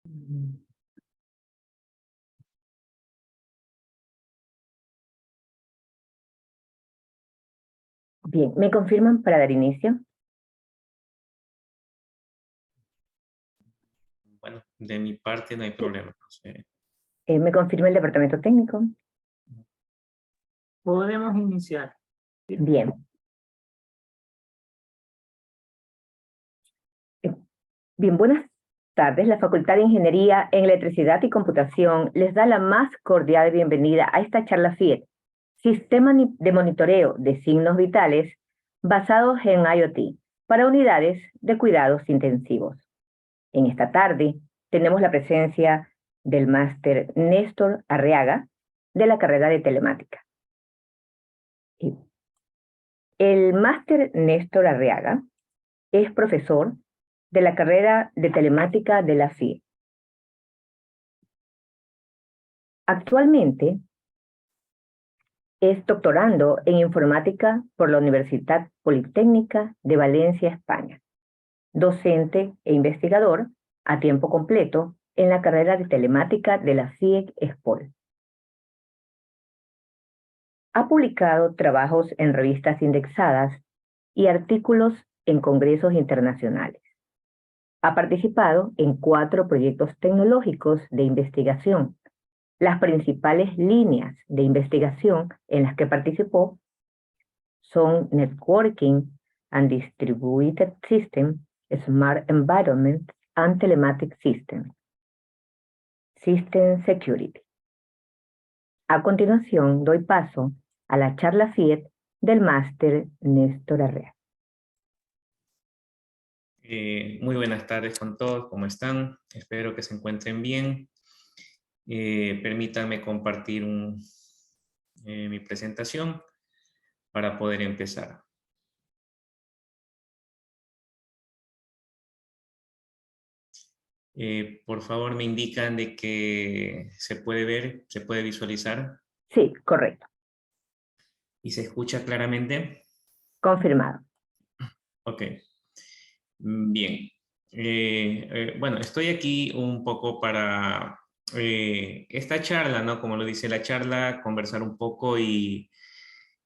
Bien, ¿me confirman para dar inicio? Bueno, de mi parte no hay problema. ¿Me confirma el departamento técnico? Podemos iniciar. Bien. Bien, buenas tardes. La Facultad de Ingeniería en Electricidad y Computación les da la más cordial bienvenida a esta charla FIET, Sistema de Monitoreo de Signos Vitales basados en IoT para unidades de cuidados intensivos. En esta tarde tenemos la presencia del máster Néstor Arriaga de la carrera de Telemática. El máster Néstor Arriaga es profesor de la carrera de Telemática de la FIE. Actualmente es doctorando en Informática por la Universidad Politécnica de Valencia, España. Docente e investigador a tiempo completo en la carrera de Telemática de la FIEC ESPOL. Ha publicado trabajos en revistas indexadas y artículos en congresos internacionales. Ha participado en 4 proyectos tecnológicos de investigación. Las principales líneas de investigación en las que participó son Networking and Distributed System, Smart Environment and Telematic System, System Security. A continuación, doy paso a la charla FIET del máster Néstor Arriaga. Muy buenas tardes con todos, ¿cómo están? Espero que se encuentren bien. Permítanme compartir mi presentación para poder empezar. Por favor, me indican de que se puede ver, se puede visualizar. Sí, correcto. ¿Y se escucha claramente? Confirmado. Ok. Bien. Bueno, estoy aquí un poco para esta charla, ¿no? Como lo dice la charla, conversar un poco y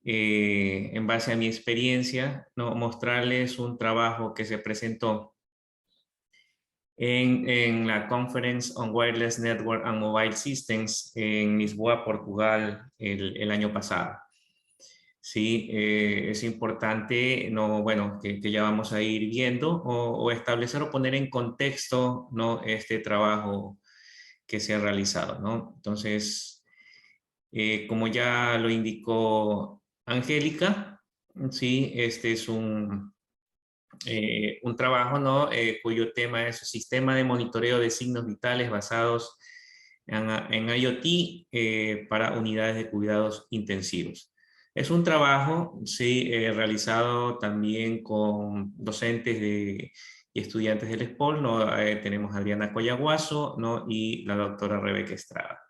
en base a mi experiencia, ¿no? Mostrarles un trabajo que se presentó en la Conference on Wireless Network and Mobile Systems en Lisboa, Portugal, el año pasado. Sí, es importante, no, bueno, que ya vamos a ir viendo o establecer o poner en contexto, ¿no? Este trabajo que se ha realizado, ¿no? Entonces, como ya lo indicó Angélica, sí, este es un trabajo, ¿no? Cuyo tema es el sistema de monitoreo de signos vitales basados en IoT para unidades de cuidados intensivos. Es un trabajo, sí, realizado también con docentes y estudiantes del ESPOL, ¿no? Tenemos a Adriana Coyaguazo, ¿no? Y la doctora Rebeca Estrada.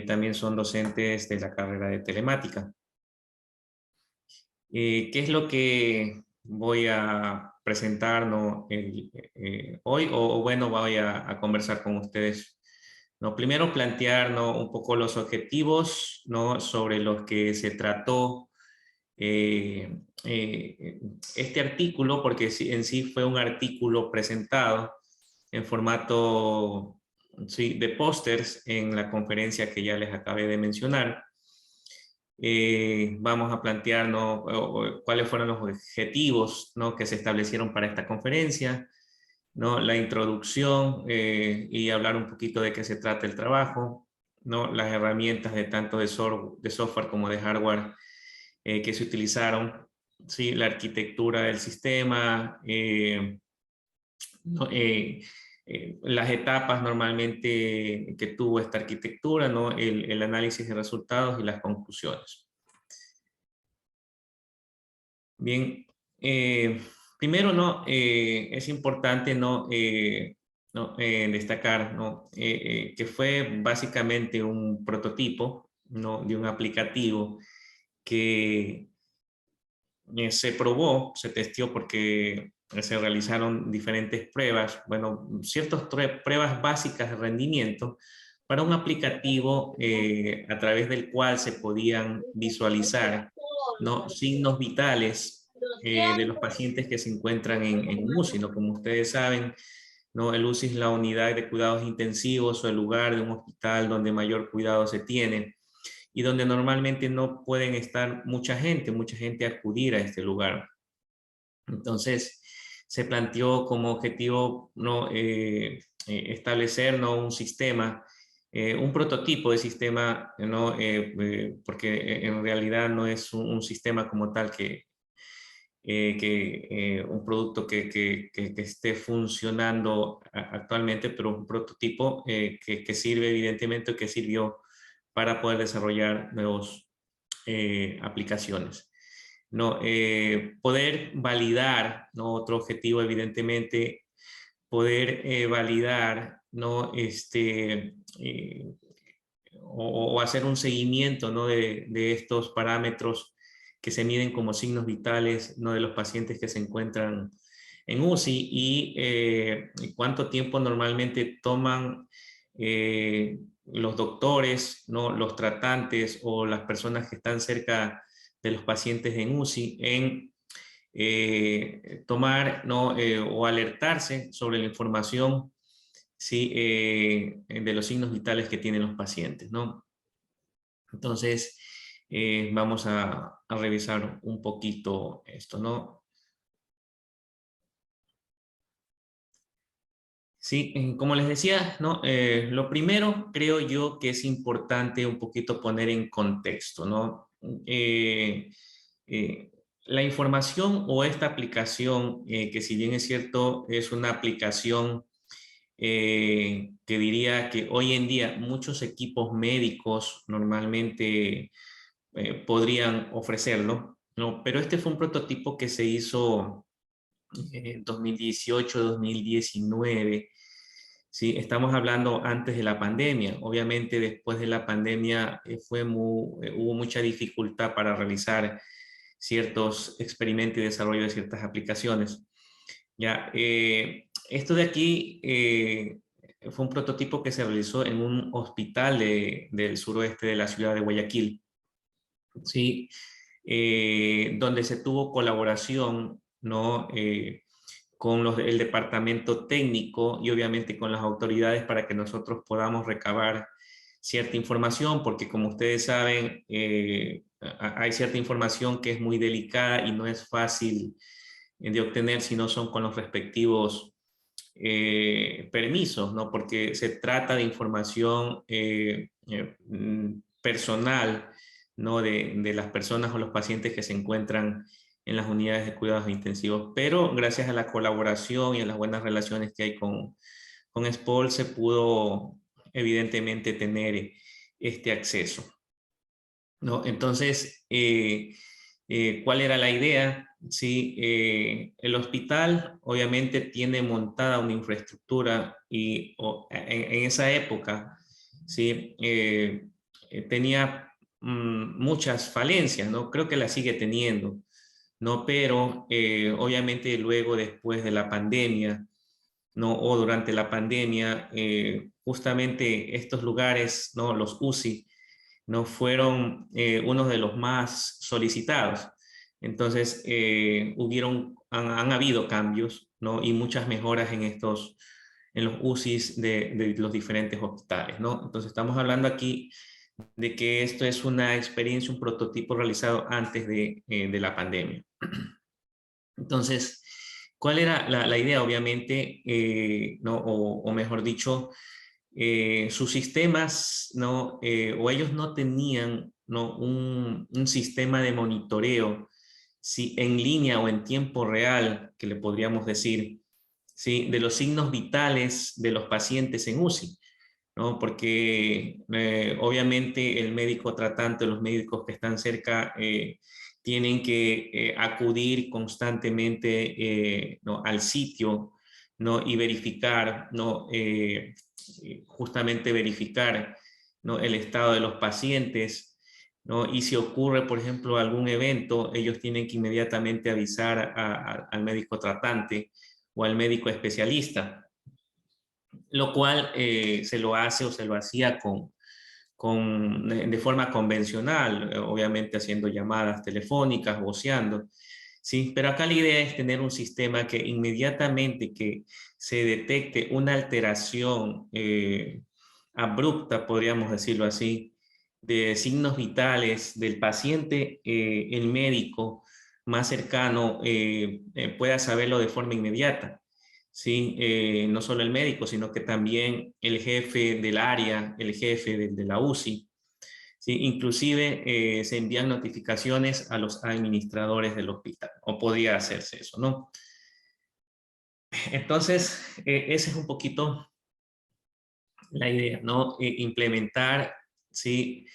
También son docentes de la carrera de telemática. ¿Qué es lo que voy a presentar, ¿no? Hoy? O bueno, voy a conversar con ustedes, ¿no? Primero plantear, ¿no? Un poco los objetivos, ¿no? Sobre los que se trató este artículo, porque en sí fue un artículo presentado en formato, sí, de pósters en la conferencia que ya les acabé de mencionar. Vamos a plantearnos cuáles fueron los objetivos, ¿no? Que se establecieron para esta conferencia, ¿no? La introducción y hablar un poquito de qué se trata el trabajo, ¿no? Las herramientas de tanto de software como de hardware que se utilizaron, ¿sí? La arquitectura del sistema, ¿no? Las etapas normalmente que tuvo esta arquitectura, ¿no? El análisis de resultados y las conclusiones. Bien, primero, ¿no? Es importante, ¿no? Destacar, ¿no? Que fue básicamente un prototipo, ¿no? De un aplicativo que se probó, se testeó porque se realizaron diferentes pruebas, bueno, ciertas pruebas básicas de rendimiento para un aplicativo a través del cual se podían visualizar, ¿no?, signos vitales de los pacientes que se encuentran en UCI, ¿no? Como ustedes saben, ¿no?, el UCI es la unidad de cuidados intensivos o el lugar de un hospital donde mayor cuidado se tiene y donde normalmente no pueden estar mucha gente acudir a este lugar. Entonces, se planteó como objetivo, ¿no?, establecer, ¿no?, un sistema, un prototipo de sistema, ¿no?, porque en realidad no es un sistema como tal un producto que esté funcionando actualmente, pero un prototipo que sirve evidentemente, que sirvió para poder desarrollar nuevas aplicaciones. No, poder validar, ¿no?, otro objetivo evidentemente, poder validar, ¿no?, o hacer un seguimiento, ¿no?, de estos parámetros que se miden como signos vitales, ¿no?, de los pacientes que se encuentran en UCI y cuánto tiempo normalmente toman los doctores, ¿no?, los tratantes o las personas que están cerca de los pacientes en UCI en tomar, ¿no?, o alertarse sobre la información, ¿sí?, de los signos vitales que tienen los pacientes, ¿no? Entonces, vamos a revisar un poquito esto, ¿no? Sí, como les decía, ¿no? Lo primero creo yo que es importante un poquito poner en contexto, ¿no? Eh, la información o esta aplicación, que si bien es cierto, es una aplicación que diría que hoy en día muchos equipos médicos normalmente podrían ofrecerlo, ¿no? Pero este fue un prototipo que se hizo en 2018, 2019. Sí, estamos hablando antes de la pandemia. Obviamente después de la pandemia hubo mucha dificultad para realizar ciertos experimentos y desarrollo de ciertas aplicaciones. Ya, esto de aquí fue un prototipo que se realizó en un hospital del suroeste de la ciudad de Guayaquil, ¿sí? Donde se tuvo colaboración, ¿no? Con el departamento técnico y obviamente con las autoridades para que nosotros podamos recabar cierta información, porque como ustedes saben, hay cierta información que es muy delicada y no es fácil de obtener si no son con los respectivos permisos, ¿no? Porque se trata de información personal, ¿no?, de las personas o los pacientes que se encuentran en las unidades de cuidados intensivos, pero gracias a la colaboración y a las buenas relaciones que hay con SPOL se pudo evidentemente tener este acceso, ¿no? Entonces, ¿cuál era la idea? Sí, el hospital obviamente tiene montada una infraestructura y en esa época, sí, tenía muchas falencias, ¿no? Creo que la sigue teniendo, ¿no? Pero obviamente luego, después de la pandemia, ¿no?, o durante la pandemia, justamente estos lugares, ¿no?, los UCI, no fueron uno de los más solicitados. Entonces, han habido cambios, ¿no?, y muchas mejoras en los UCIs de los diferentes hospitales, ¿no? Entonces, estamos hablando aquí de que esto es una experiencia, un prototipo realizado antes de la pandemia. Entonces, ¿cuál era la idea? Obviamente, ¿no? O mejor dicho, sus sistemas, ¿no? O ellos no tenían, ¿no?, un sistema de monitoreo, ¿sí?, en línea o en tiempo real, que le podríamos decir, ¿sí?, de los signos vitales de los pacientes en UCI, ¿no? Porque obviamente el médico tratante, los médicos que están cerca, tienen que acudir constantemente, ¿no?, al sitio, ¿no?, y verificar, ¿no?, justamente verificar, ¿no?, el estado de los pacientes, ¿no? Y si ocurre, por ejemplo, algún evento, ellos tienen que inmediatamente avisar al médico tratante o al médico especialista, lo cual se lo hace o se lo hacía de forma convencional, obviamente haciendo llamadas telefónicas, voceando, ¿sí? Pero acá la idea es tener un sistema que inmediatamente que se detecte una alteración abrupta, podríamos decirlo así, de signos vitales del paciente, el médico más cercano pueda saberlo de forma inmediata. ¿Sí? No solo el médico, sino que también el jefe del área, el jefe de la UCI. ¿Sí? Inclusive se envían notificaciones a los administradores del hospital, o podría hacerse eso, ¿no? Entonces, esa es un poquito la idea, ¿no? Implementar, ¿sí?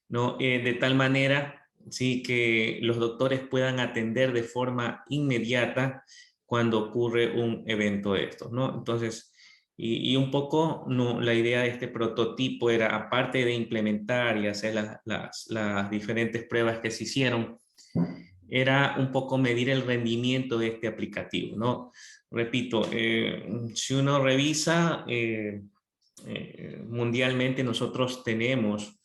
¿No? De tal manera, ¿sí? Que los doctores puedan atender de forma inmediata cuando ocurre un evento de estos, ¿no? Entonces, y un poco no, la idea de este prototipo era, aparte de implementar y hacer las diferentes pruebas que se hicieron, era un poco medir el rendimiento de este aplicativo, ¿no? Repito, si uno revisa, mundialmente nosotros tenemos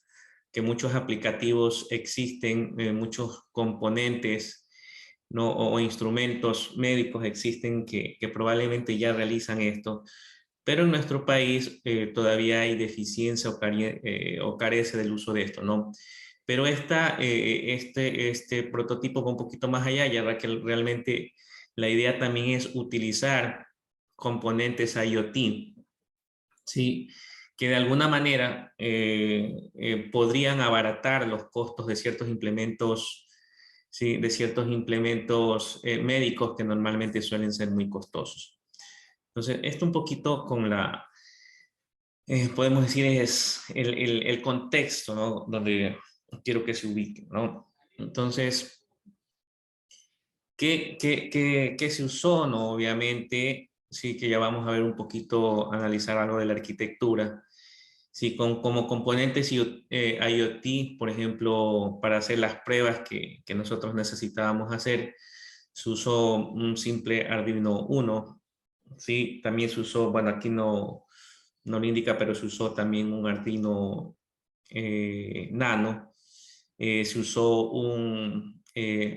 que muchos aplicativos existen, muchos componentes, ¿no? o instrumentos médicos existen que probablemente ya realizan esto, pero en nuestro país todavía hay deficiencia o carece del uso de esto, ¿no? Pero este prototipo va un poquito más allá, ya que realmente la idea también es utilizar componentes IoT, ¿sí? Que de alguna manera podrían abaratar los costos de ciertos implementos, ¿sí? De ciertos implementos médicos que normalmente suelen ser muy costosos. Entonces, esto un poquito con podemos decir, es el contexto, ¿no? Donde quiero que se ubique, ¿no? Entonces, ¿qué se usó? ¿No? Obviamente, sí que ya vamos a ver un poquito, analizar algo de la arquitectura. Sí, como componentes IoT, por ejemplo, para hacer las pruebas que nosotros necesitábamos hacer, se usó un simple Arduino Uno. Sí, también se usó, bueno, aquí no lo indica, pero se usó también un Arduino Nano. Se usó un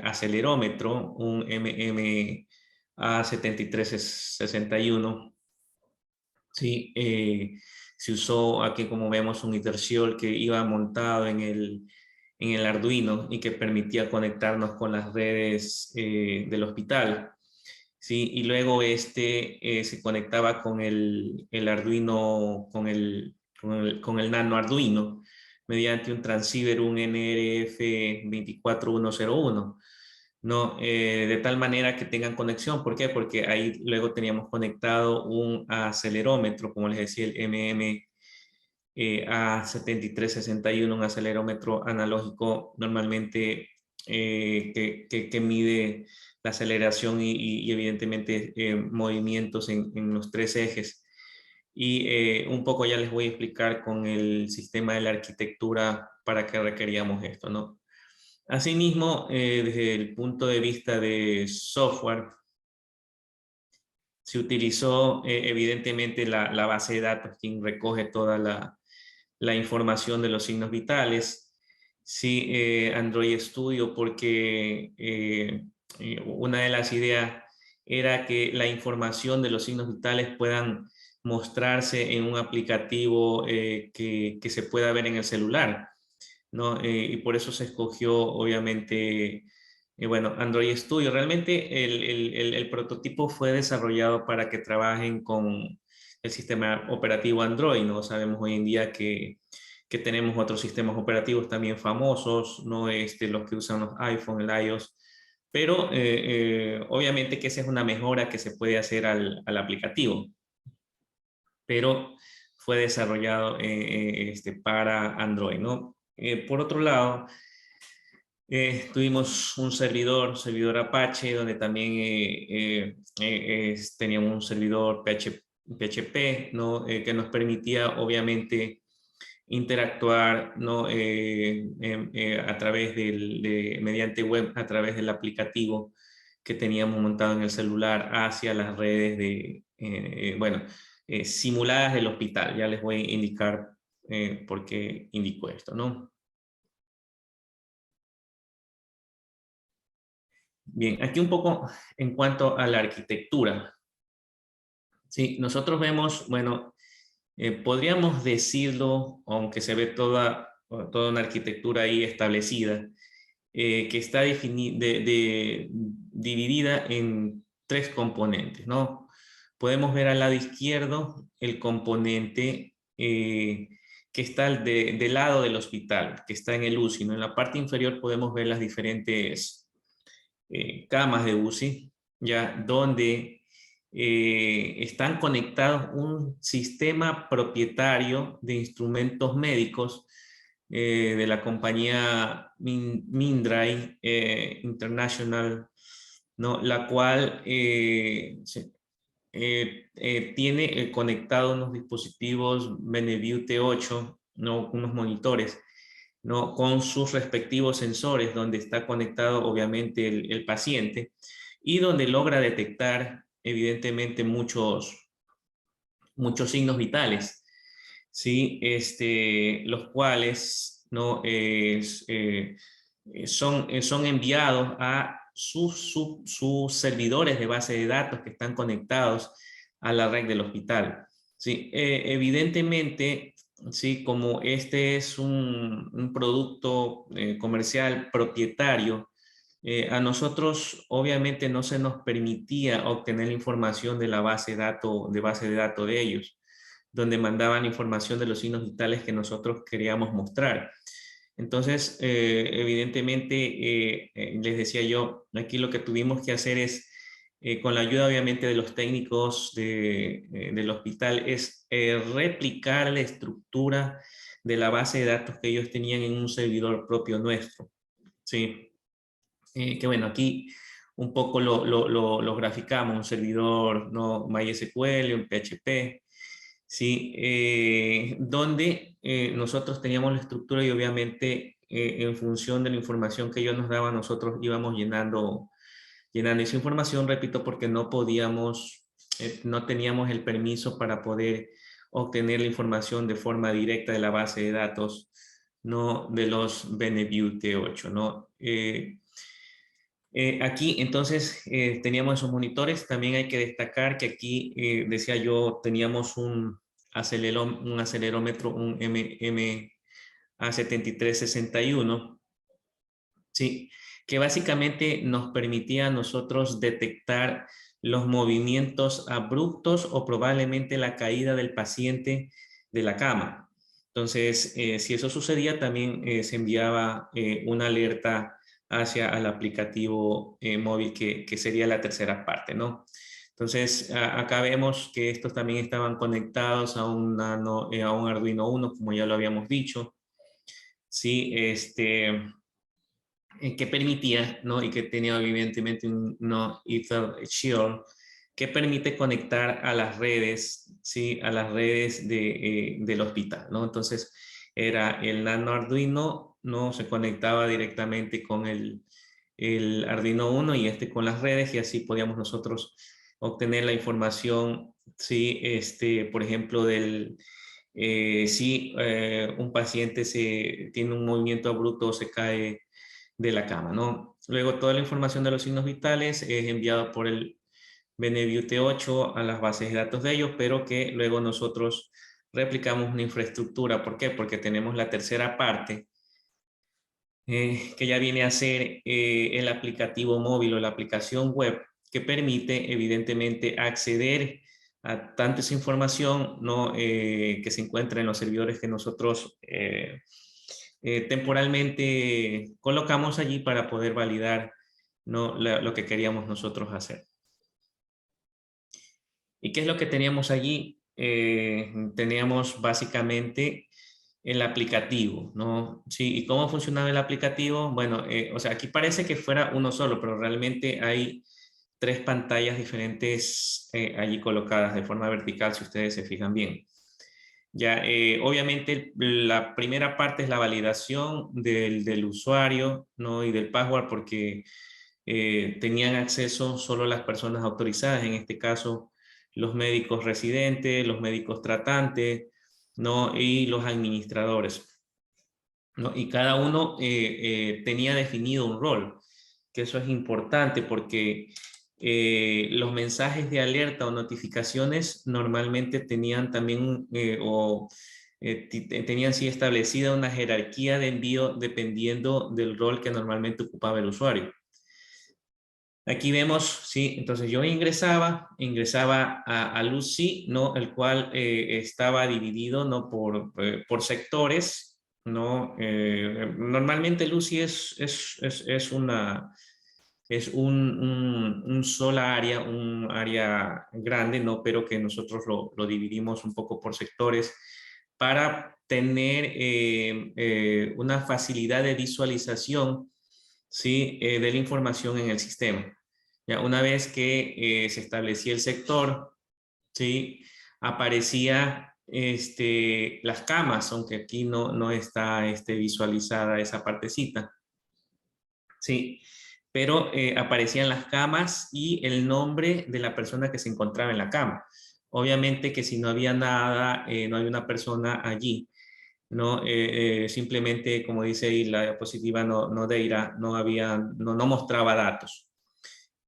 acelerómetro, un MMA7361. Sí, se usó aquí, como vemos, un Iterciol que iba montado en el Arduino y que permitía conectarnos con las redes del hospital. Sí, y luego se conectaba con el Arduino, con el Nano Arduino, mediante un transceiver, un NRF24101, ¿no? De tal manera que tengan conexión. ¿Por qué? Porque ahí luego teníamos conectado un acelerómetro, como les decía, el A7361, un acelerómetro analógico normalmente que mide la aceleración y evidentemente movimientos en los tres ejes. Y un poco ya les voy a explicar con el sistema de la arquitectura para qué requeríamos esto, ¿no? Asimismo, desde el punto de vista de software, se utilizó evidentemente la base de datos, quien recoge toda la información de los signos vitales. Sí, Android Studio, porque una de las ideas era que la información de los signos vitales puedan mostrarse en un aplicativo que se pueda ver en el celular, ¿no? Y por eso se escogió, obviamente, bueno, Android Studio. Realmente el prototipo fue desarrollado para que trabajen con el sistema operativo Android, ¿no? Sabemos hoy en día que tenemos otros sistemas operativos también famosos, no los que usan los iPhone, el iOS, pero obviamente que esa es una mejora que se puede hacer al aplicativo, pero fue desarrollado para Android, ¿no? Por otro lado, tuvimos un servidor Apache, donde también teníamos un servidor PHP, ¿no? Que nos permitía, obviamente, interactuar, ¿no? A través mediante web, a través del aplicativo que teníamos montado en el celular hacia las redes simuladas del hospital. Ya les voy a indicar por qué indico esto, ¿no? Bien, aquí un poco en cuanto a la arquitectura. Sí, nosotros vemos, bueno, podríamos decirlo, aunque se ve toda una arquitectura ahí establecida, que está dividida en tres componentes, ¿no? Podemos ver al lado izquierdo el componente que está del lado del hospital, que está en el UCI, ¿no? En la parte inferior podemos ver las diferentes camas de UCI, ya donde están conectados un sistema propietario de instrumentos médicos de la compañía Mindray International, ¿no? La cual tiene conectado unos dispositivos Beneview T8, ¿no? Unos monitores, ¿no? Con sus respectivos sensores, donde está conectado obviamente el paciente y donde logra detectar evidentemente muchos signos vitales, ¿sí? Los cuales, ¿no? Son enviados a sus servidores de base de datos que están conectados a la red del hospital, ¿sí? Evidentemente, sí, como este es un producto comercial propietario, a nosotros obviamente no se nos permitía obtener la información de la base de datos de ellos, donde mandaban información de los signos vitales que nosotros queríamos mostrar. Entonces, evidentemente, les decía yo, aquí lo que tuvimos que hacer es, con la ayuda obviamente de los técnicos del hospital, es replicar la estructura de la base de datos que ellos tenían en un servidor propio nuestro. Sí. Que bueno, aquí un poco lo graficamos, un servidor, ¿no? MySQL, un PHP, ¿sí? Donde nosotros teníamos la estructura y obviamente en función de la información que ellos nos daban, nosotros íbamos llenando esa información, repito, porque no podíamos, no teníamos el permiso para poder obtener la información de forma directa de la base de datos, ¿no? De los Beneview T8, ¿no? Aquí entonces teníamos esos monitores. También hay que destacar que aquí, decía yo, teníamos un acelerómetro, un MA7361, ¿sí? Que básicamente nos permitía a nosotros detectar los movimientos abruptos o probablemente la caída del paciente de la cama. Entonces, si eso sucedía, también se enviaba una alerta hacia el aplicativo móvil que sería la tercera parte, ¿no? Entonces, acá vemos que estos también estaban conectados a un Arduino Uno, como ya lo habíamos dicho. Sí, que permitía, ¿no? Y que tenía evidentemente un Ether Shield, que permite conectar a las redes, ¿sí? A las redes del hospital, ¿no? Entonces, era el Nano Arduino, ¿no? Se conectaba directamente con el Arduino Uno y con las redes, y así podíamos nosotros obtener la información, ¿sí? Por ejemplo, si un paciente tiene un movimiento abrupto o se cae de la cama, ¿no? Luego toda la información de los signos vitales es enviada por el Beneview T8 a las bases de datos de ellos, pero que luego nosotros replicamos una infraestructura. ¿Por qué? Porque tenemos la tercera parte, que ya viene a ser el aplicativo móvil o la aplicación web, que permite evidentemente acceder a tanta esa información, ¿no? Que se encuentra en los servidores que nosotros temporalmente colocamos allí para poder validar, ¿no? Lo que queríamos nosotros hacer. ¿Y qué es lo que teníamos allí? Teníamos básicamente el aplicativo, ¿no? Sí, ¿y cómo funcionaba el aplicativo? Bueno, o sea, aquí parece que fuera uno solo, pero realmente hay tres pantallas diferentes allí colocadas de forma vertical, si ustedes se fijan bien. Ya, obviamente la primera parte es la validación del usuario, ¿no? Y del password, porque tenían acceso solo las personas autorizadas, en este caso los médicos residentes, los médicos tratantes, ¿no? Y los administradores, ¿no? Y cada uno tenía definido un rol, que eso es importante porque los mensajes de alerta o notificaciones normalmente tenían también tenían sí establecida una jerarquía de envío dependiendo del rol que normalmente ocupaba el usuario. Aquí vemos, sí, entonces yo ingresaba a Lucy, ¿no? El cual estaba dividido, ¿no? Por sectores, ¿no? Normalmente Lucy es un sola área, un área grande, ¿no? Pero que nosotros lo dividimos un poco por sectores para tener una facilidad de visualización, ¿sí? De la información en el sistema. Ya, una vez que se establecía el sector, ¿sí? Aparecía las camas, aunque aquí no está visualizada esa partecita, ¿sí? Pero aparecían las camas y el nombre de la persona que se encontraba en la cama. Obviamente que si no había nada, no hay una persona allí, ¿no? Simplemente, como dice ahí, la diapositiva no no mostraba datos.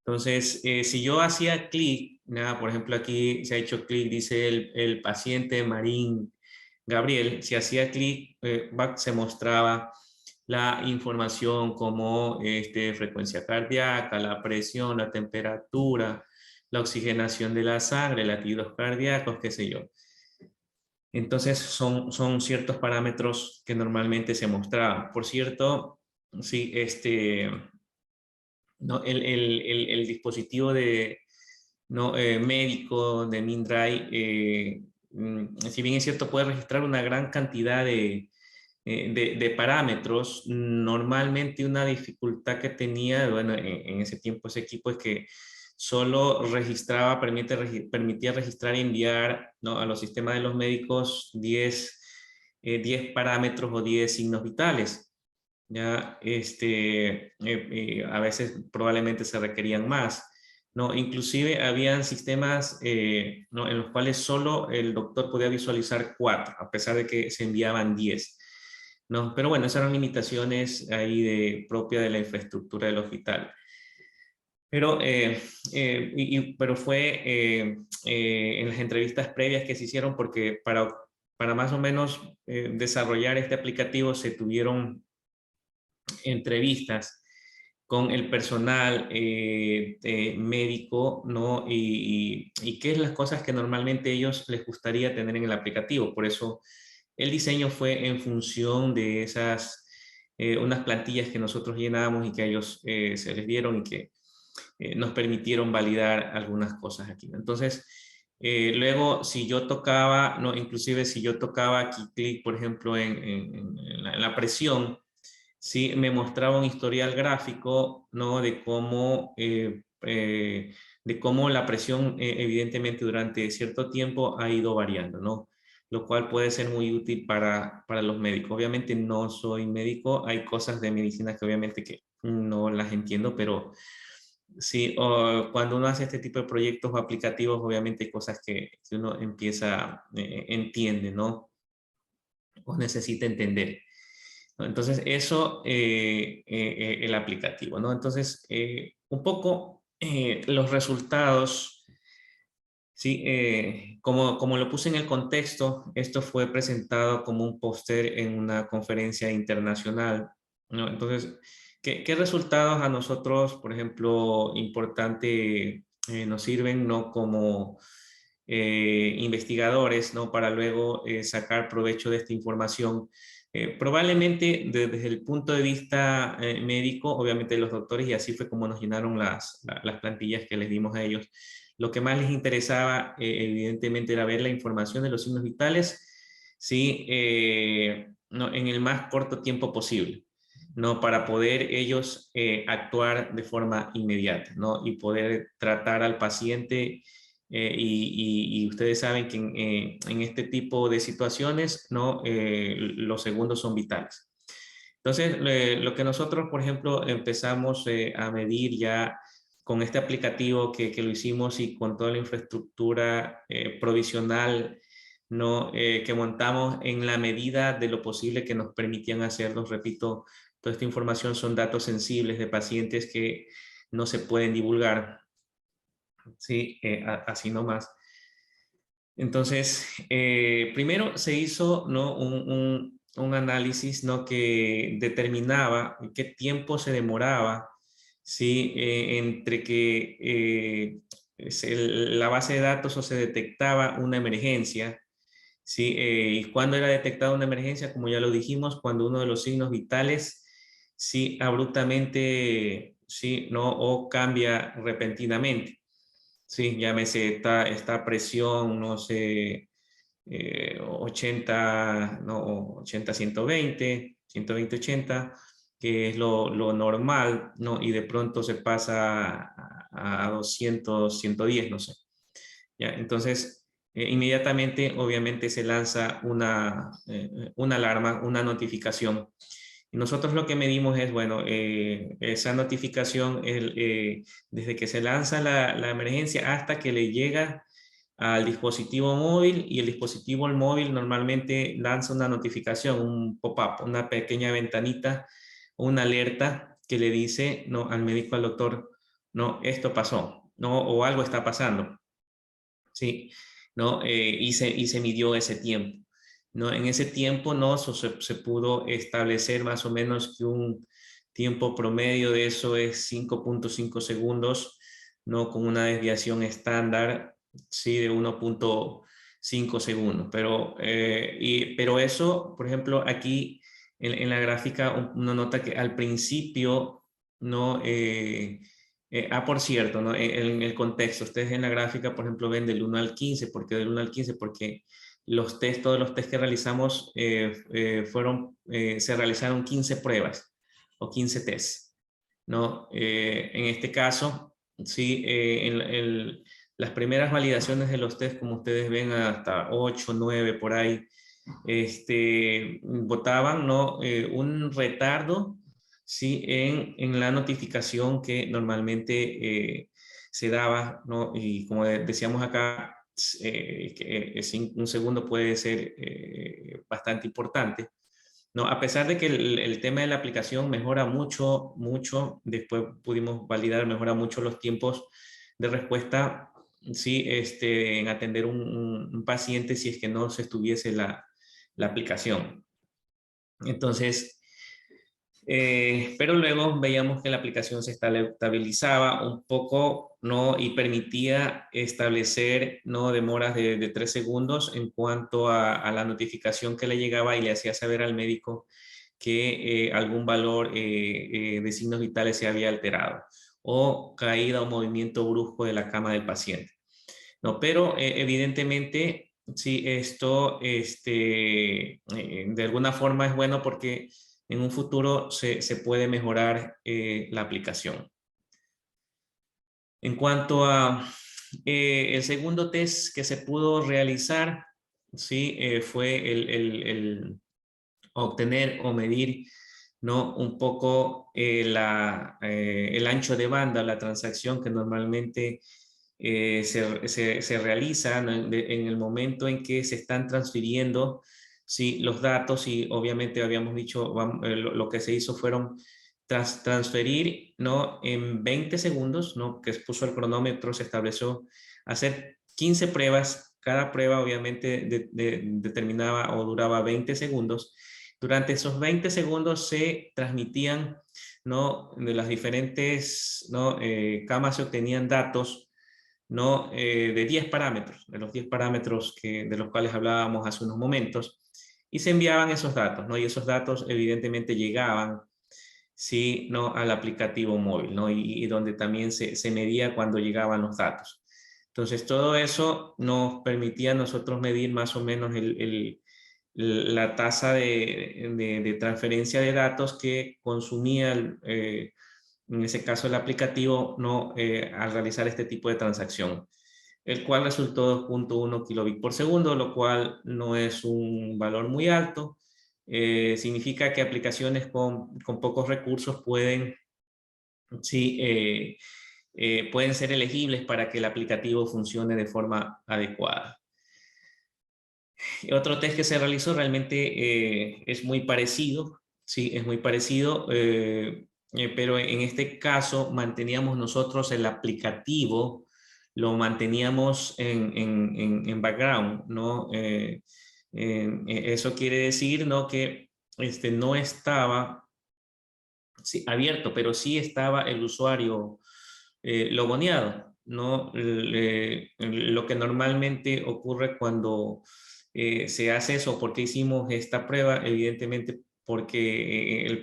Entonces, si yo hacía clic, nada, por ejemplo, aquí se ha hecho clic, dice el paciente Marín Gabriel, si hacía clic, se mostraba la información como frecuencia cardíaca, la presión, la temperatura, la oxigenación de la sangre, latidos cardíacos, qué sé yo. Entonces son ciertos parámetros que normalmente se mostraban. Por cierto, sí, no, el dispositivo no, médico de Mindray, si bien es cierto, puede registrar una gran cantidad de parámetros. Normalmente una dificultad que tenía, bueno, en ese tiempo ese equipo es que solo registraba, permitía registrar y enviar, ¿no? A los sistemas de los médicos 10 parámetros o 10 signos vitales. Ya, a veces probablemente se requerían más, ¿no? Inclusive habían sistemas, ¿no? En los cuales solo el doctor podía visualizar 4, a pesar de que se enviaban 10, ¿no? Pero bueno, esas eran limitaciones ahí propia de la infraestructura del hospital. Pero, pero fue en las entrevistas previas que se hicieron, porque para más o menos desarrollar este aplicativo se tuvieron entrevistas con el personal médico, ¿no? Y qué es las cosas que normalmente ellos les gustaría tener en el aplicativo. Por eso el diseño fue en función de esas, unas plantillas que nosotros llenábamos y que a ellos se les dieron y que nos permitieron validar algunas cosas aquí. Entonces, luego, si yo tocaba, no, inclusive si yo tocaba aquí clic, por ejemplo, en la presión, sí me mostraba un historial gráfico, ¿no? De cómo la presión, evidentemente, durante cierto tiempo ha ido variando, ¿no? Lo cual puede ser muy útil para los médicos. Obviamente no soy médico, hay cosas de medicina que obviamente que no las entiendo, pero sí, cuando uno hace este tipo de proyectos o aplicativos, obviamente hay cosas que uno entiende, ¿no? O necesita entender, ¿no? Entonces, eso, el aplicativo, ¿no? Entonces, un poco los resultados, ¿sí? Como lo puse en el contexto, esto fue presentado como un póster en una conferencia internacional, ¿no? Entonces, ¿qué resultados a nosotros, por ejemplo, importante, nos sirven, ¿no? Como investigadores, ¿no? Para luego sacar provecho de esta información. Probablemente desde el punto de vista médico, obviamente los doctores, y así fue como nos llenaron las plantillas que les dimos a ellos. Lo que más les interesaba, evidentemente, era ver la información de los signos vitales, ¿sí? No, en el más corto tiempo posible, ¿no? Para poder ellos actuar de forma inmediata, ¿no? Y poder tratar al paciente y ustedes saben que en este tipo de situaciones, ¿no? Los segundos son vitales. Entonces, lo que nosotros, por ejemplo, empezamos a medir ya con este aplicativo que lo hicimos y con toda la infraestructura provisional, ¿no? Que montamos en la medida de lo posible que nos permitían hacerlo. Repito, toda esta información son datos sensibles de pacientes que no se pueden divulgar, ¿sí? Así nomás. Entonces, primero se hizo, ¿no? un análisis, ¿no? Que determinaba qué tiempo se demoraba, ¿sí? Entre que la base de datos o se detectaba una emergencia, ¿sí? Y cuando era detectada una emergencia, como ya lo dijimos, cuando uno de los signos vitales, sí, abruptamente, sí, ¿no? O cambia repentinamente. Sí, llámese esta presión, no sé, 80, no, 80, 120, 120, 80, que es lo normal, ¿no? Y de pronto se pasa a 200, 110, no sé. ¿Ya? Entonces, inmediatamente, obviamente, se lanza una alarma, una notificación. Y nosotros lo que medimos es, bueno, esa notificación, desde que se lanza la emergencia hasta que le llega al dispositivo móvil, y el dispositivo móvil normalmente lanza una notificación, un pop-up, una pequeña ventanita, una alerta que le dice, no, al médico, al doctor, no, esto pasó, no, o algo está pasando. ¿Sí? ¿No? Y se midió ese tiempo. ¿No? En ese tiempo, ¿no? Se pudo establecer más o menos que un tiempo promedio de eso es 5.5 segundos, ¿no? Con una desviación estándar, ¿sí? De 1.5 segundos. Pero eso, por ejemplo, aquí en la gráfica uno nota que al principio, ¿no? Por cierto, ¿no? En el contexto, ustedes en la gráfica, por ejemplo, ven del 1 al 15. ¿Por qué del 1 al 15? Porque todos los test que realizamos se realizaron 15 pruebas o 15 tests, ¿no? En este caso, sí, las primeras validaciones de los test, como ustedes ven, hasta 8, 9 por ahí, botaban, ¿no? Un retardo, ¿sí? En la notificación que normalmente se daba, ¿no? Y como decíamos acá, que un segundo puede ser bastante importante, ¿no? A pesar de que el tema de la aplicación mejora mucho, mucho, después pudimos validar, mejora mucho los tiempos de respuesta, sí, en atender un paciente si es que no se estuviese la aplicación. Entonces, pero luego veíamos que la aplicación se estabilizaba un poco, ¿no? Y permitía establecer, ¿no? Demoras de 3 segundos en cuanto a la notificación que le llegaba y le hacía saber al médico que algún valor de signos vitales se había alterado, o caída o movimiento brusco de la cama del paciente. No, pero evidentemente, sí, esto de alguna forma es bueno porque en un futuro se puede mejorar la aplicación. En cuanto a el segundo test que se pudo realizar, sí, fue el obtener o medir, ¿no? Un poco el ancho de banda, la transacción que normalmente se realiza, ¿no? En el momento en que se están transfiriendo, ¿sí? Los datos. Y obviamente habíamos dicho, lo que se hizo fueron transferir, ¿no? En 20 segundos, ¿no? Que puso el cronómetro, se estableció hacer 15 pruebas. Cada prueba obviamente determinaba o duraba 20 segundos. Durante esos 20 segundos se transmitían, ¿no? De las diferentes, ¿no? Camas se obtenían datos, ¿no? De 10 parámetros, de los 10 parámetros de los cuales hablábamos hace unos momentos, y se enviaban esos datos, ¿no? Y esos datos evidentemente llegaban, sí, ¿no? Al aplicativo móvil, ¿no? Y donde también se medía cuando llegaban los datos. Entonces, todo eso nos permitía a nosotros medir más o menos la tasa de transferencia de datos que consumía, en ese caso, el aplicativo, ¿no? Al realizar este tipo de transacción. el cual resultó 2.1 kilobits por segundo, lo cual no es un valor muy alto. Significa que aplicaciones con pocos recursos pueden, sí, pueden ser elegibles para que el aplicativo funcione de forma adecuada. Otro test que se realizó realmente es muy parecido, sí, es muy parecido, pero en este caso manteníamos nosotros el aplicativo, lo manteníamos en background, ¿no? Eso quiere decir, ¿no? Que no estaba, sí, abierto, pero sí estaba el usuario logoneado, ¿no? Lo que normalmente ocurre cuando se hace eso. ¿Por qué hicimos esta prueba? Evidentemente porque los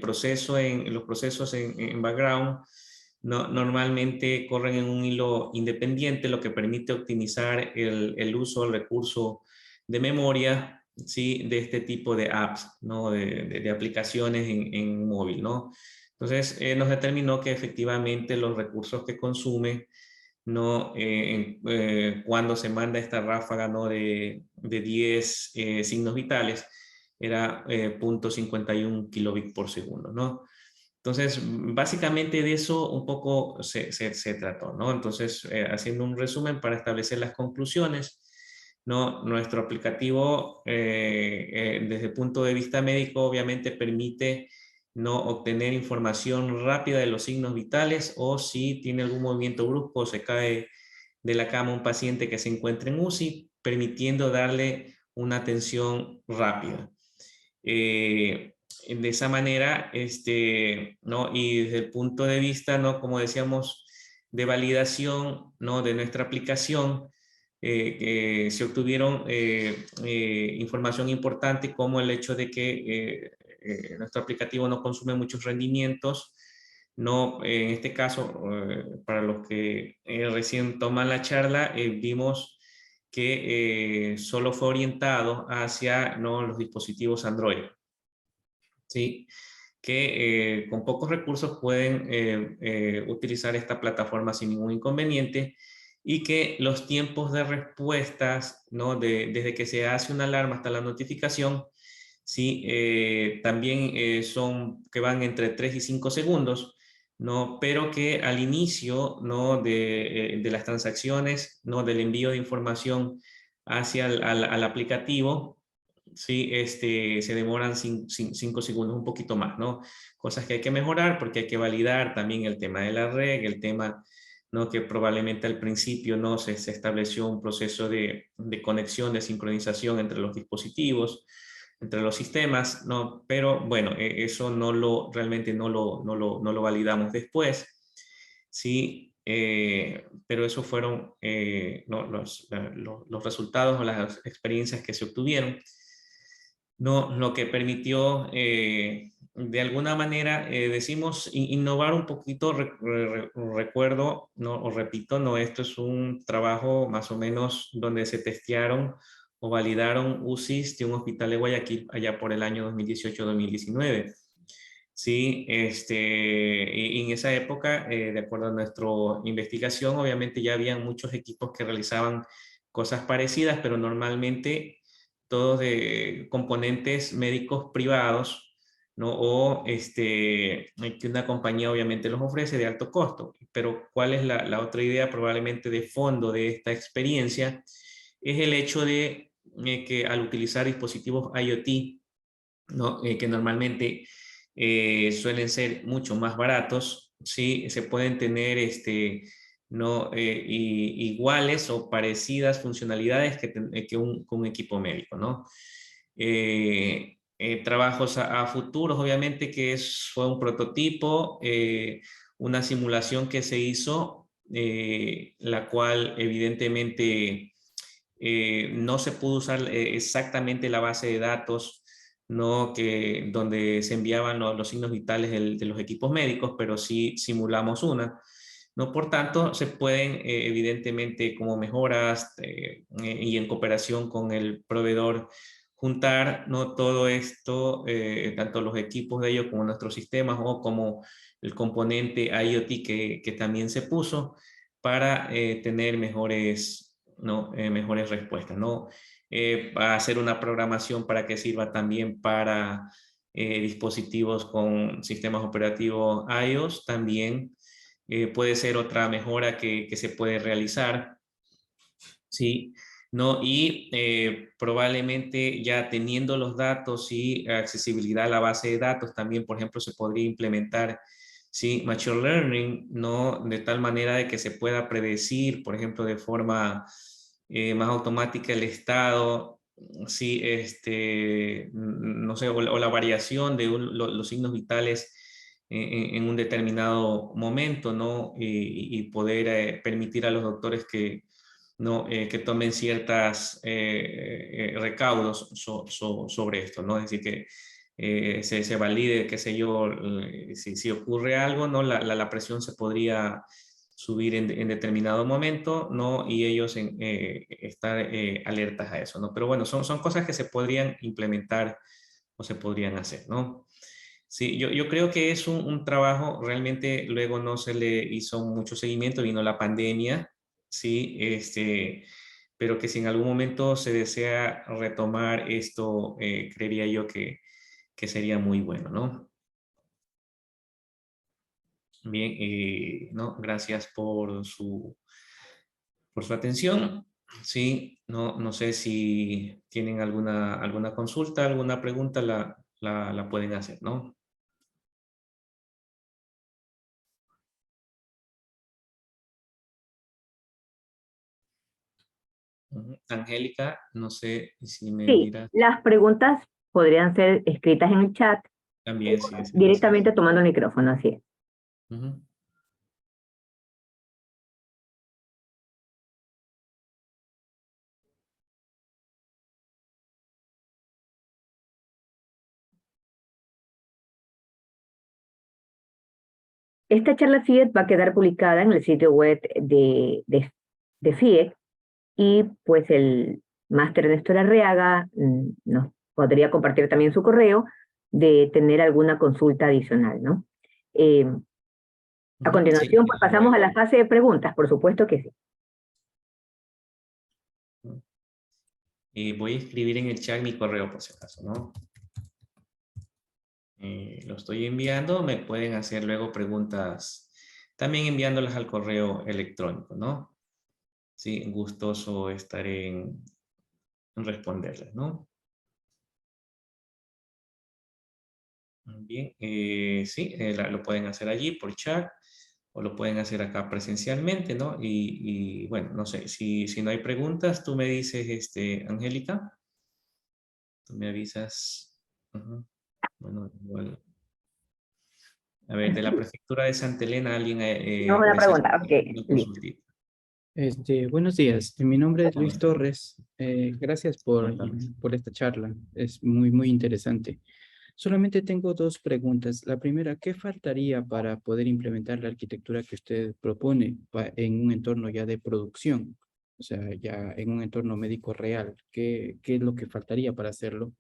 procesos en background normalmente corren en un hilo independiente, lo que permite optimizar el uso del recurso de memoria, ¿sí? De este tipo de apps, ¿no? De aplicaciones en móvil, ¿no? Entonces, nos determinó que efectivamente los recursos que consume, ¿no? Cuando se manda esta ráfaga, ¿no? de 10 signos vitales, era 0.51 kilobits por segundo, ¿no? Entonces, básicamente de eso un poco se trató, ¿no? Entonces, haciendo un resumen para establecer las conclusiones, ¿no? Nuestro aplicativo, desde el punto de vista médico, obviamente permite, ¿no? Obtener información rápida de los signos vitales, o si tiene algún movimiento brusco, se cae de la cama un paciente que se encuentra en UCI, permitiendo darle una atención rápida. De esa manera, ¿no? Y desde el punto de vista, ¿no? Como decíamos, de validación, ¿no? De nuestra aplicación, se obtuvieron información importante, como el hecho de que nuestro aplicativo no consume muchos rendimientos, ¿no? En este caso, para los que recién toman la charla, vimos que solo fue orientado hacia, ¿no? los dispositivos Android, ¿sí? Que con pocos recursos pueden utilizar esta plataforma sin ningún inconveniente, y que los tiempos de respuestas, ¿no? Desde que se hace una alarma hasta la notificación, ¿sí? También son que van entre 3 y 5 segundos, ¿no? Pero que al inicio, ¿no? de las transacciones, ¿no? Del envío de información hacia al aplicativo, sí, se demoran 5 segundos, un poquito más, ¿no? Cosas que hay que mejorar, porque hay que validar también el tema de la red, el tema, ¿no? Que probablemente al principio, ¿no? se estableció un proceso de conexión, de sincronización entre los dispositivos, entre los sistemas, ¿no? Pero bueno, eso realmente no lo validamos después, ¿sí? Pero esos fueron ¿no? los resultados o las experiencias que se obtuvieron, ¿no? Lo que permitió, de alguna manera, decimos, innovar un poquito. Recuerdo, ¿no? O repito, no, esto es un trabajo más o menos donde se testearon o validaron UCIs de un hospital de Guayaquil allá por el año 2018-2019. Sí, y en esa época, de acuerdo a nuestra investigación, obviamente ya habían muchos equipos que realizaban cosas parecidas, pero normalmente todos de componentes médicos privados, ¿no? O que una compañía obviamente los ofrece de alto costo. Pero ¿cuál es la otra idea probablemente de fondo de esta experiencia? Es el hecho de que al utilizar dispositivos IoT, ¿no? Que normalmente suelen ser mucho más baratos, ¿sí? Se pueden tener ¿no? Iguales o parecidas funcionalidades que un equipo médico, ¿no? Trabajos a futuros, obviamente, que fue un prototipo, una simulación que se hizo, la cual evidentemente no se pudo usar exactamente la base de datos, ¿no? Donde se enviaban los signos vitales de los equipos médicos, pero sí simulamos una, ¿no? Por tanto, se pueden, evidentemente, como mejoras y en cooperación con el proveedor, juntar, ¿no? Todo esto, tanto los equipos de ellos como nuestros sistemas, o como el componente IoT que también se puso, para tener ¿no? Mejores respuestas, ¿no? Va a hacer una programación para que sirva también para dispositivos con sistemas operativos iOS también. Puede ser otra mejora que se puede realizar, ¿sí? ¿No? Y probablemente ya teniendo los datos y accesibilidad a la base de datos, también, por ejemplo, se podría implementar, ¿sí? Machine Learning, ¿no? De tal manera de que se pueda predecir, por ejemplo, de forma más automática el estado, ¿sí? No sé, o la variación de los signos vitales en un determinado momento, ¿no? Y poder permitir a los doctores que, ¿no? Que tomen ciertas recaudos sobre esto, ¿no? Es decir, que se valide, qué sé yo, si ocurre algo, ¿no? La presión se podría subir en determinado momento, ¿no? Y ellos estar alertas a eso, ¿no? Pero bueno, son cosas que se podrían implementar o se podrían hacer, ¿no? Sí, yo creo que es un trabajo, realmente luego no se le hizo mucho seguimiento, vino la pandemia, sí, pero que si en algún momento se desea retomar esto, creería yo que sería muy bueno, ¿no? Bien, no, gracias por su atención. Sí, no sé si tienen alguna consulta, alguna pregunta, la pueden hacer, ¿no? Ujú. Angélica, no sé si me Sí, dirás las preguntas podrían ser escritas en el chat también si deseas. directamente tomando el micrófono, así es. Ujú. Esta charla FIET va a quedar publicada en el sitio web de FIET y pues el máster Néstor Arriaga nos podría compartir también su correo de tener alguna consulta adicional, ¿no? Eh, a Ujú. Sí, continuación, pues pasamos a la fase de preguntas, por supuesto que sí. y voy a escribir en el chat mi correo por si acaso, ¿no? Lo estoy enviando, me pueden hacer luego preguntas, también enviándolas al correo electrónico, ¿no? Sí, gustoso estaré en responderles, ¿no? Bien, sí, lo pueden hacer allí por chat o lo pueden hacer acá presencialmente, ¿no? Y bueno, no sé, si no hay preguntas, tú me dices, Angélica, tú me avisas. Ujú. Bueno, igual. A ver, de la prefectura de Santa Elena, alguien No es una desea pregunta, ok, una listo. consultita. Buenos días, mi nombre es ¿Cómo Luis está? Torres. Gracias Cuéntame. por esta charla, es muy interesante. Solamente tengo dos preguntas. La primera, ¿qué faltaría para poder implementar la arquitectura que usted propone en un entorno ya de producción? O sea, ya en un entorno médico real, ¿qué es lo que faltaría para hacerlo?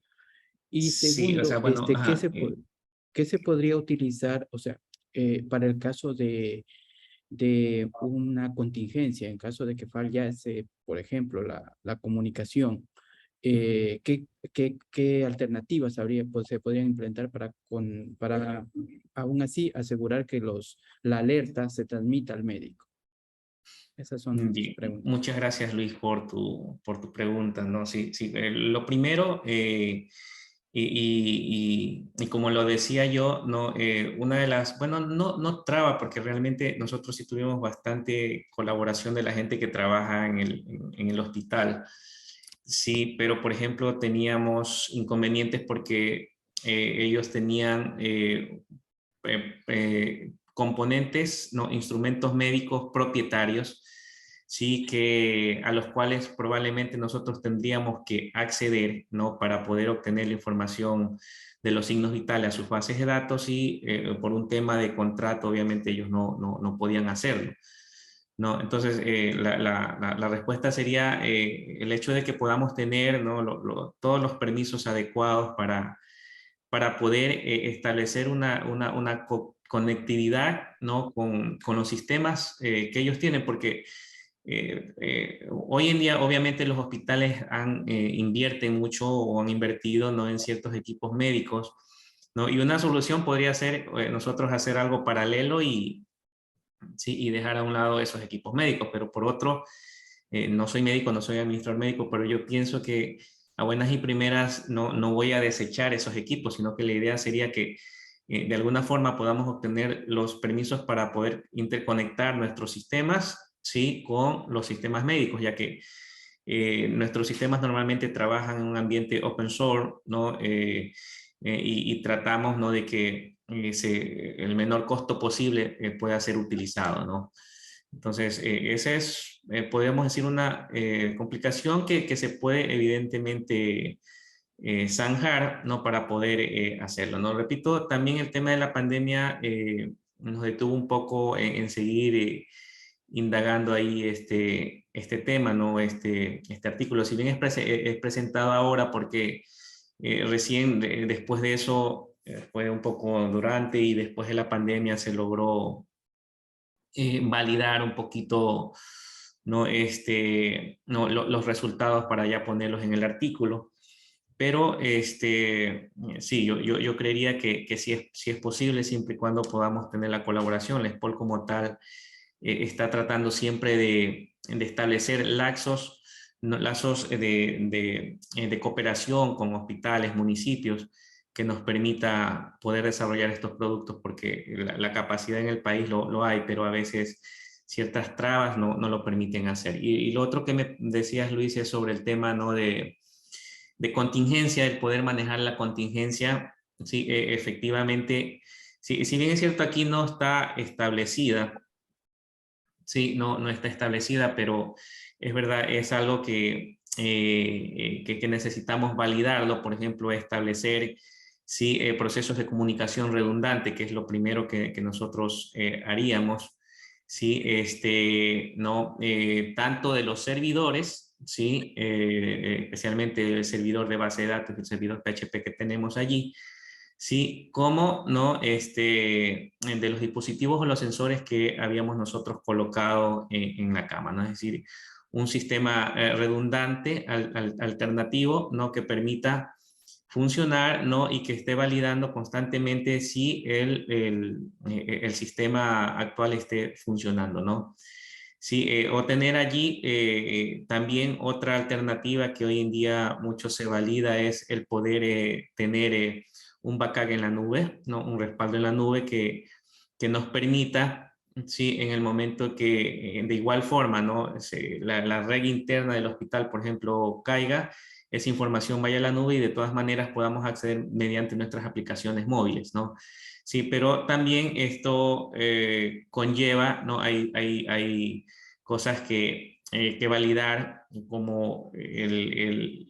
Y Sí, o sea, segundo, bueno, ajá, ¿qué se podría utilizar, o sea, para el caso de una contingencia, en caso de que fallase, por ejemplo, la comunicación? ¿Qué alternativas habría, pues, se podrían implementar para aún así asegurar que la alerta se transmita al médico? Esas son mis bien. preguntas. Muchas gracias, Luis, por tu pregunta, ¿no? Sí, sí, lo primero, y como lo decía yo, ¿no? Una de las, bueno, no traba, porque realmente nosotros sí tuvimos bastante colaboración de la gente que trabaja en el hospital. Sí, pero por ejemplo teníamos inconvenientes porque ellos tenían componentes, ¿no? Instrumentos médicos propietarios, sí, a los cuales probablemente nosotros tendríamos que acceder, ¿no? Para poder obtener la información de los signos vitales a sus bases de datos y por un tema de contrato, obviamente ellos no podían hacerlo. ¿No? Entonces, la respuesta sería el hecho de que podamos tener, ¿no? Todos los permisos adecuados para poder establecer una conectividad, ¿no? Con los sistemas que ellos tienen, porque hoy en día, obviamente, los hospitales invierten mucho o han invertido, ¿no?, en ciertos equipos médicos, ¿no? Y una solución podría ser nosotros hacer algo paralelo sí, y dejar a un lado esos equipos médicos. Pero por otro, no soy médico, no soy administrador médico, pero yo pienso que a buenas y primeras no voy a desechar esos equipos, sino que la idea sería que de alguna forma podamos obtener los permisos para poder interconectar nuestros sistemas, ¿sí?, con los sistemas médicos, ya que nuestros sistemas normalmente trabajan en un ambiente open source, ¿no? Y tratamos, ¿no?, de que el menor costo posible pueda ser utilizado, ¿no? Entonces, esa es, podríamos decir, una complicación que se puede evidentemente zanjar, ¿no?, para poder hacerlo, ¿no? Repito, también el tema de la pandemia nos detuvo un poco en seguir indagando ahí este tema, ¿no? Este artículo. Si bien es presentado ahora porque recién después de eso fue un poco durante y después de la pandemia se logró validar un poquito, ¿no?, los resultados para ya ponerlos en el artículo. Pero sí, yo creería que sí es posible, siempre y cuando podamos tener la colaboración. La SPOL como tal está tratando siempre de establecer lazos de cooperación con hospitales, municipios, que nos permita poder desarrollar estos productos, porque la capacidad en el país lo hay, pero a veces ciertas trabas no lo permiten hacer. Y lo otro que me decías, Luis, es sobre el tema, ¿no?, de contingencia, el poder manejar la contingencia. Sí, efectivamente, sí, si bien es cierto, aquí no está establecida, sí, no está establecida, pero es verdad, es algo que necesitamos validarlo. Por ejemplo, establecer, sí, procesos de comunicación redundante, que es lo primero que nosotros haríamos, sí, no, tanto de los servidores, sí, especialmente el servidor de base de datos, el servidor PHP que tenemos allí, sí, como no, de los dispositivos o los sensores que habíamos nosotros colocado en la cama, ¿no? Es decir, un sistema redundante, alternativo, ¿no?, que permita funcionar, ¿no?, y que esté validando constantemente si el sistema actual esté funcionando, ¿no? Sí, o tener allí también otra alternativa que hoy en día mucho se valida, es el poder tener un backup en la nube, ¿no?, un respaldo en la nube que nos permita, sí, en el momento que de igual forma, ¿no?, la red interna del hospital, por ejemplo, caiga, esa información vaya a la nube y de todas maneras podamos acceder mediante nuestras aplicaciones móviles, ¿no? Sí, pero también esto conlleva, ¿no?, hay cosas que validar, como que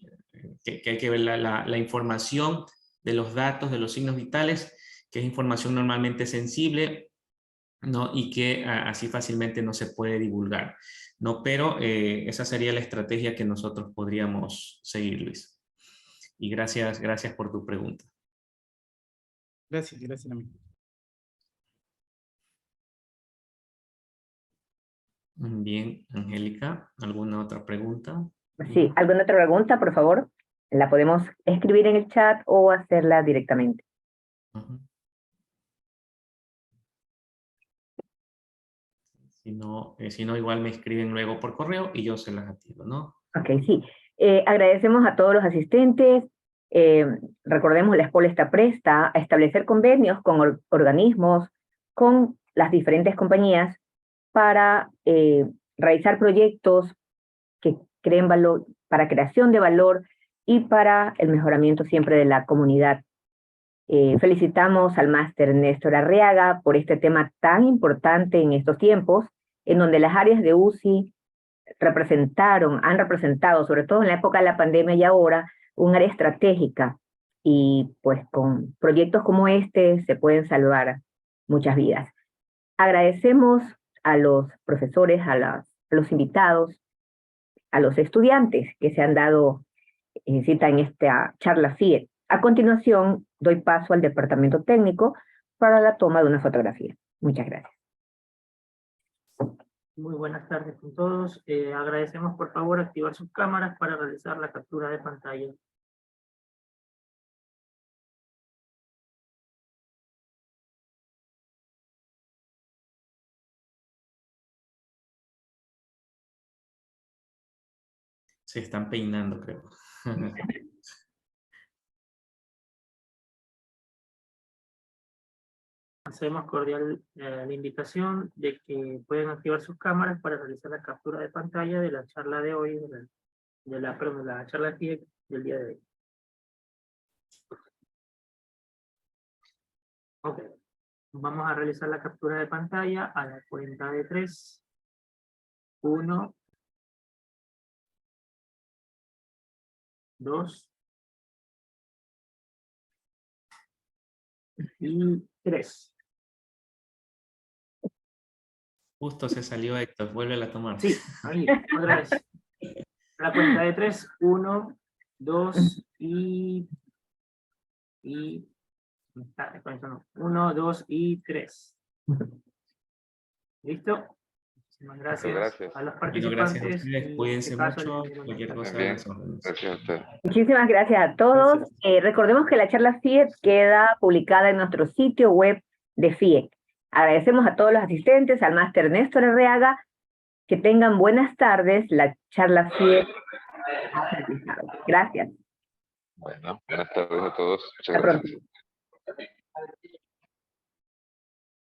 hay que ver la información de los datos, de los signos vitales, que es información normalmente sensible, ¿no?, y que así fácilmente no se puede divulgar, ¿no? Pero esa sería la estrategia que nosotros podríamos seguir, Luis. Y gracias por tu pregunta. Gracias, amigo. Bien, Angélica, ¿alguna otra pregunta? Sí, ¿alguna otra pregunta, por favor? La podemos escribir en el chat o hacerla directamente. Uh-huh. Si no, igual me escriben luego por correo y yo se las atiendo, ¿no? Ok, sí. Agradecemos a todos los asistentes. Recordemos, la SPOL está presta a establecer convenios con organismos, con las diferentes compañías, para realizar proyectos que creen valor, para creación de valor y para el mejoramiento siempre de la comunidad. Felicitamos al máster Néstor Arriaga por este tema tan importante en estos tiempos, en donde las áreas de UCI han representado, sobre todo en la época de la pandemia y ahora, un área estratégica. Y pues con proyectos como este se pueden salvar muchas vidas. Agradecemos a los profesores, a los invitados, a los estudiantes que se han dado cita en esta charla FIE. A continuación, doy paso al departamento técnico para la toma de una fotografía. Muchas gracias. Muy buenas tardes con todos. Agradecemos por favor activar sus cámaras para realizar la captura de pantalla. Se están peinando, creo. Hacemos cordial la invitación de que pueden activar sus cámaras para realizar la captura de pantalla de la charla de hoy, de la charla FIEC del día de hoy. Ok, vamos a realizar la captura de pantalla a la cuenta de 3. 1, 2 y 3. Justo se salió Héctor, vuelve a tomar. Sí, ahí, otra vez. A la cuenta de 3, 1, 2 y 1, 2 y 3. ¿Listo? Muchísimas gracias, Gracias. a los Bueno, gracias a participantes. ustedes, y cuídense en este caso, mucho, les cualquier cosa. Bien, les órdenes. gracias a usted. Muchísimas gracias a todos. Gracias. Recordemos que la charla FIEC queda publicada en nuestro sitio web de FIEC. Agradecemos a todos los asistentes, al máster Néstor Arreaga. Que tengan buenas tardes. La charla FIEC ha finalizado. Gracias. Bueno, buenas tardes a todos. Muchas Hasta gracias. pronto.